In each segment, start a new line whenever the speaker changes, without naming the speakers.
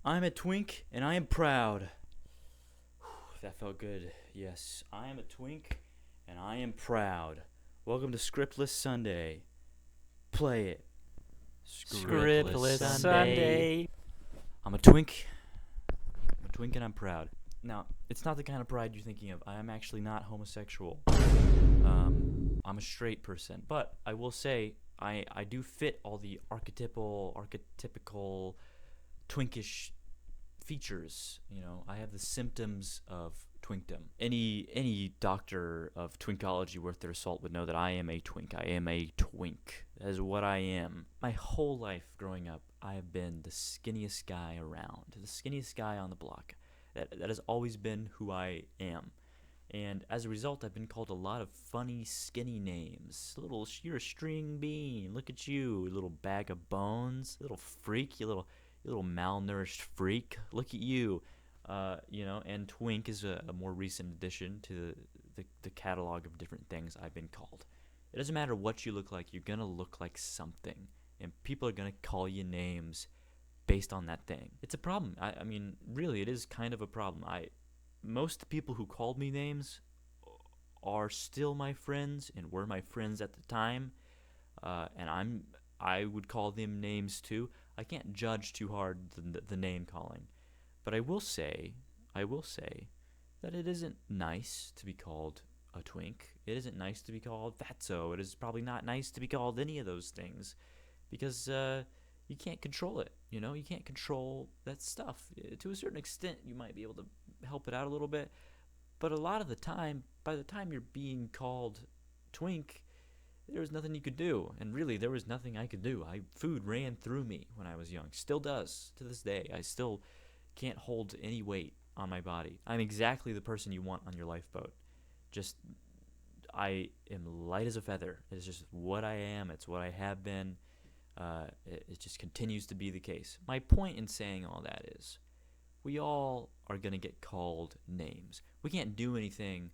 I'm a twink and I am proud. That felt good. Yes, I am a twink and I am proud. Welcome to Scriptless Sunday. Play it.
Scriptless Sunday.
I'm a twink. And I'm proud. Now, it's not the kind of pride you're thinking of. I am actually not homosexual. I'm a straight person. But I will say, I do fit all the archetypical twinkish features. You know, I have the symptoms of twinkdom. Any doctor of twinkology worth their salt would know that I am a twink. I am a twink. That is what I am. My whole life growing up, I have been the skinniest guy around, the skinniest guy on the block. That has always been who I am. And as a result, I've been called a lot of funny, skinny names. You're a string bean. Look at you, little bag of bones. Little freak, you little malnourished freak. Look at you. And twink is a more recent addition to the catalog of different things I've been called. It doesn't matter what you look like, you're going to look like something. And people are going to call you names based on that thing. It's a problem. I mean, really, it is kind of a problem. Most people who called me names are still my friends and were my friends at the time. And I would call them names too. I can't judge too hard the name calling. But I will say that it isn't nice to be called a twink. It isn't nice to be called fatso. It is probably not nice to be called any of those things because you can't control it. You know, you can't control that stuff. To a certain extent, you might be able to help it out a little bit. But a lot of the time, by the time you're being called twink, there was nothing you could do. And really, there was nothing I could do. Food ran through me when I was young. Still does to this day. I still can't hold any weight on my body. I'm exactly the person you want on your lifeboat. I am light as a feather. It's just what I am. It's what I have been. It just continues to be the case. My point in saying all that is we all are going to get called names. We can't do anything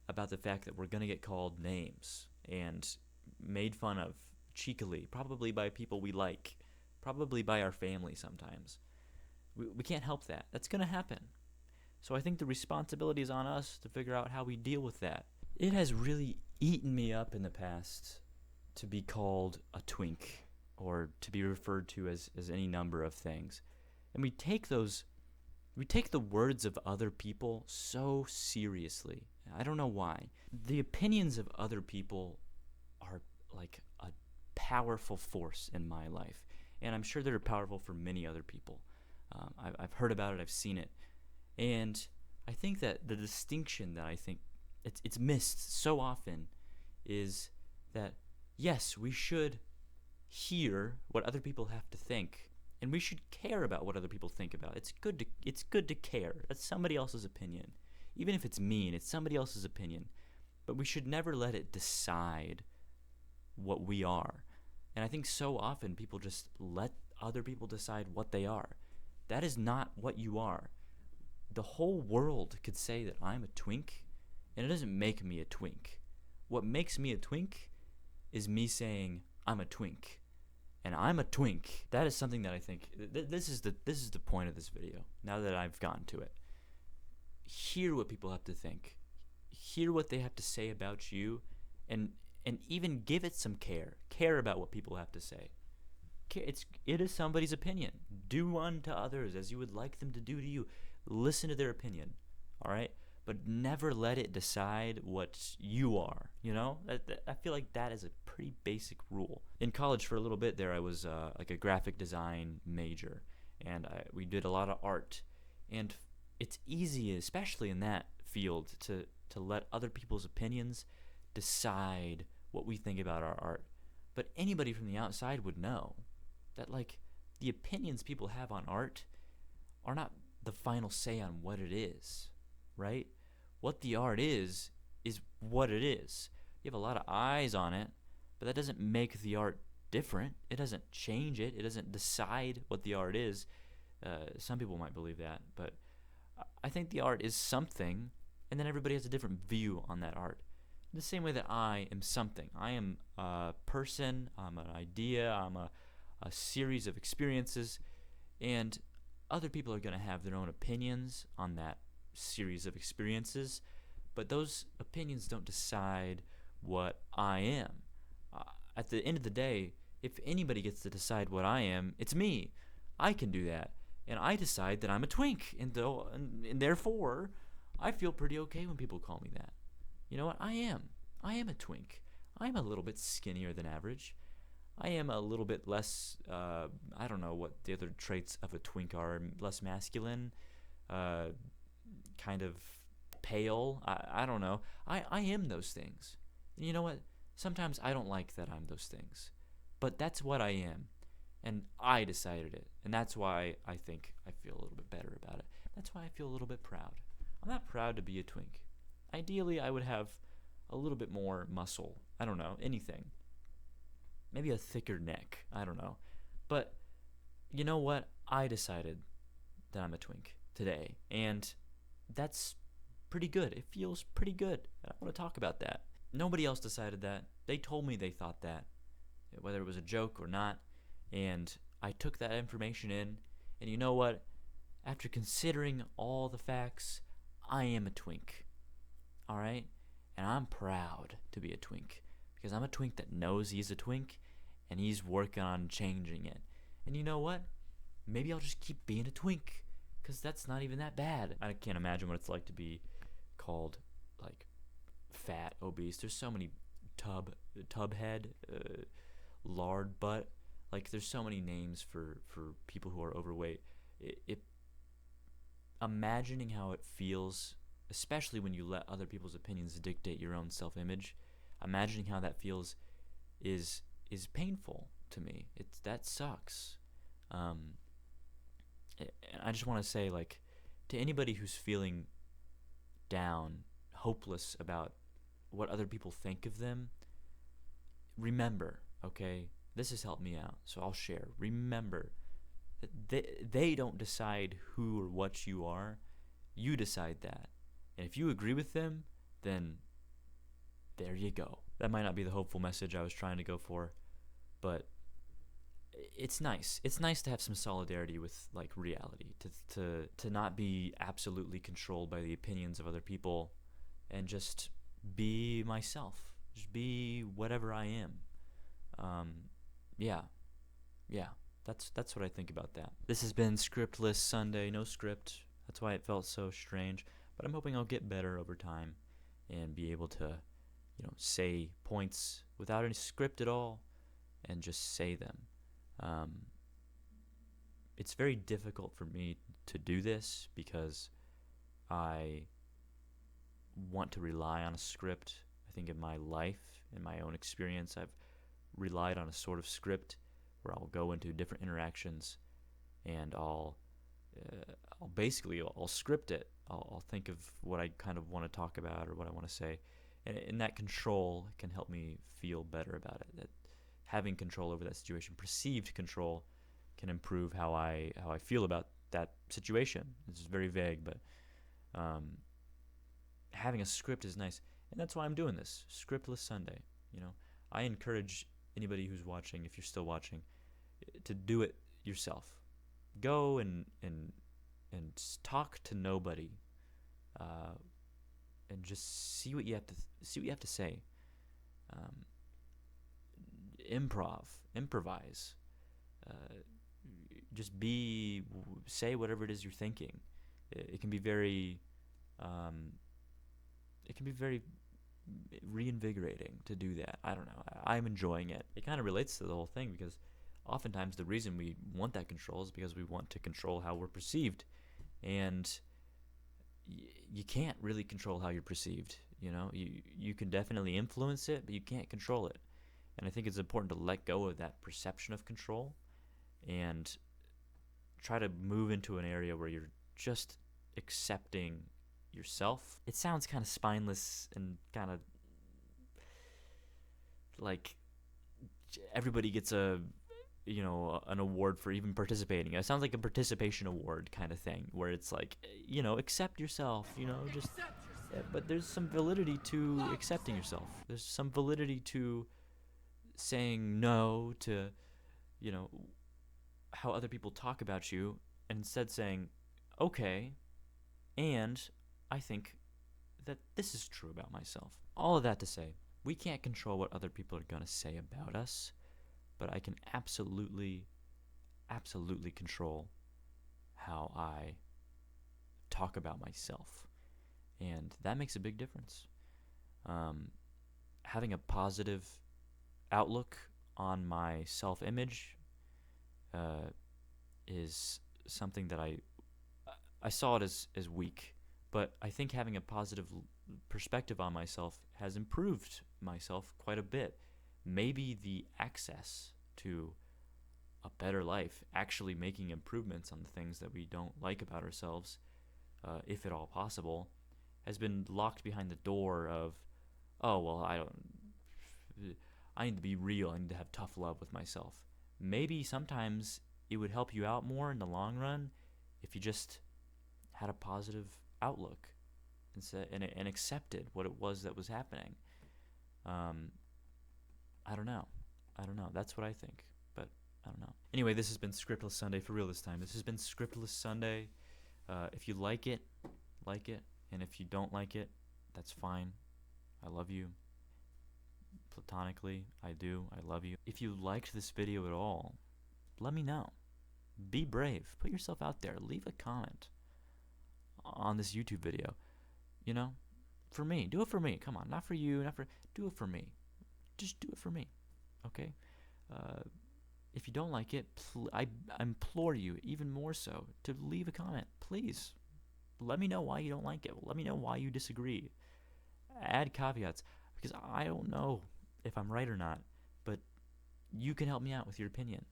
about the fact that we're going to get called names and made fun of cheekily, probably by people we like, probably by our family sometimes. We can't help that. That's going to happen. So I think the responsibility is on us to figure out how we deal with that. It has really eaten me up in the past to be called a twink or to be referred to as any number of things. And we take the words of other people so seriously. I don't know why. The opinions of other people are like a powerful force in my life. And I'm sure they're powerful for many other people. I've heard about it. I've seen it. And I think that the distinction that I think it's missed so often is that, yes, we should hear what other people have to think, and we should care about what other people think about. It's good to care. That's somebody else's opinion. Even if it's mean, it's somebody else's opinion. But we should never let it decide what we are. And I think so often people just let other people decide what they are. That is not what you are. The whole world could say that I'm a twink, and it doesn't make me a twink. What makes me a twink is me saying I'm a twink, and I'm a twink. That is something that I think this is the point of this video. Now that I've gotten to it, hear what people have to think, hear what they have to say about you, and even give it some care. Care about what people have to say. It is somebody's opinion. Do unto others as you would like them to do to you. Listen to their opinion, all right? But never let it decide what you are, you know? I feel like that is a pretty basic rule. In college for a little bit there, I was like a graphic design major, and we did a lot of art. And it's easy, especially in that field, to let other people's opinions decide what we think about our art. But anybody from the outside would know that, like, the opinions people have on art are not the final say on what it is, right? What the art is what it is. You have a lot of eyes on it, but that doesn't make the art different. It doesn't change it. It doesn't decide what the art is. Some people might believe that, but I think the art is something, and then everybody has a different view on that art. The same way that I am something. I am a person, I'm an idea, I'm a series of experiences, and other people are going to have their own opinions on that series of experiences, but those opinions don't decide what I am. At the end of the day, if anybody gets to decide what I am, it's me. I can do that. And I decide that I'm a twink, and therefore, I feel pretty okay when people call me that. You know what? I am. I am a twink. I'm a little bit skinnier than average. I am a little bit less, I don't know what the other traits of a twink are, less masculine, kind of pale. I don't know. I am those things. And you know what? Sometimes I don't like that I'm those things. But that's what I am. And I decided it. And that's why I think I feel a little bit better about it. That's why I feel a little bit proud. I'm not proud to be a twink. Ideally, I would have a little bit more muscle. I don't know, anything. Maybe a thicker neck. I don't know. But you know what? I decided that I'm a twink today. And that's pretty good. It feels pretty good. I want to talk about that. Nobody else decided that. They told me they thought that, whether it was a joke or not. And I took that information in. And you know what? After considering all the facts, I am a twink. All right? And I'm proud to be a twink. Because I'm a twink that knows he's a twink. And he's working on changing it. And you know what? Maybe I'll just keep being a twink. Because that's not even that bad. I can't imagine what it's like to be called, like, fat, obese. There's so many tub head, lard butt. Like, there's so many names for people who are overweight. Imagining how it feels, especially when you let other people's opinions dictate your own self-image, imagining how that feels is painful to me. That sucks. And I just want to say, like, to anybody who's feeling down, hopeless about what other people think of them, remember, okay? This has helped me out, so I'll share. Remember that they don't decide who or what you are. You decide that. And if you agree with them, then there you go. That might not be the hopeful message I was trying to go for, but it's nice. It's nice to have some solidarity with, like, reality, to not be absolutely controlled by the opinions of other people, and just be myself. Just be whatever I am. Yeah. That's what I think about that. This has been Scriptless Sunday, no script. That's why it felt so strange. But I'm hoping I'll get better over time and be able to, say points without any script at all and just say them. It's very difficult for me to do this because I want to rely on a script. I think in my life, in my own experience, I've relied on a sort of script where I'll go into different interactions and I'll script it. I'll think of what I kind of want to talk about or what I want to say. And that control can help me feel better about it. That having control over that situation, perceived control, can improve how I feel about that situation. It's very vague, but having a script is nice. And that's why I'm doing this, Scriptless Sunday. I encourage anybody who's watching, if you're still watching, to do it yourself. Go and talk to nobody, and just see what you have to say. Improvise. Just say whatever it is you're thinking. It can be very reinvigorating to do that. I don't know. I'm enjoying it. It kind of relates to the whole thing because oftentimes the reason we want that control is because we want to control how we're perceived. And you can't really control how you're perceived. You can definitely influence it, but you can't control it. And I think it's important to let go of that perception of control and try to move into an area where you're just accepting yourself. It sounds kind of spineless and kind of like everybody gets an award for even participating. It sounds like a participation award kind of thing where it's like, accept yourself, just but there's some validity to accepting yourself. There's some validity to saying no to how other people talk about you and instead saying, okay, and I think that this is true about myself. All of that to say, we can't control what other people are going to say about us, but I can absolutely control how I talk about myself. And that makes a big difference. Having a positive outlook on my self-image is something that I saw it as weak, but I think having a positive perspective on myself has improved myself quite a bit. Maybe the access to a better life, actually making improvements on the things that we don't like about ourselves, if at all possible, has been locked behind the door of, oh, well, I need to be real. I need to have tough love with myself. Maybe sometimes it would help you out more in the long run if you just had a positive outlook and accepted what it was that was happening. I don't know. That's what I think, but I don't know. Anyway, this has been Scriptless Sunday for real this time. This has been Scriptless Sunday. If you like it, like it. And if you don't like it, that's fine. I love you. Platonically, I do. I love you. If you liked this video at all, let me know. Be brave. Put yourself out there. Leave a comment on this YouTube video. You know, for me. Do it for me. Come on. Not for you. Do it for me. Just do it for me. Okay? If you don't like it, I implore you, even more so, to leave a comment. Please. Let me know why you don't like it. Let me know why you disagree. Add caveats, because I don't know if I'm right or not, but you can help me out with your opinion.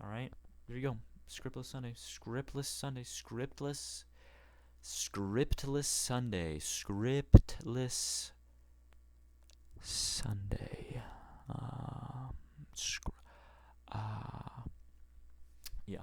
All right? There you go. Scriptless Sunday. Scriptless Sunday. Scriptless Sunday. Scriptless Sunday. Yeah.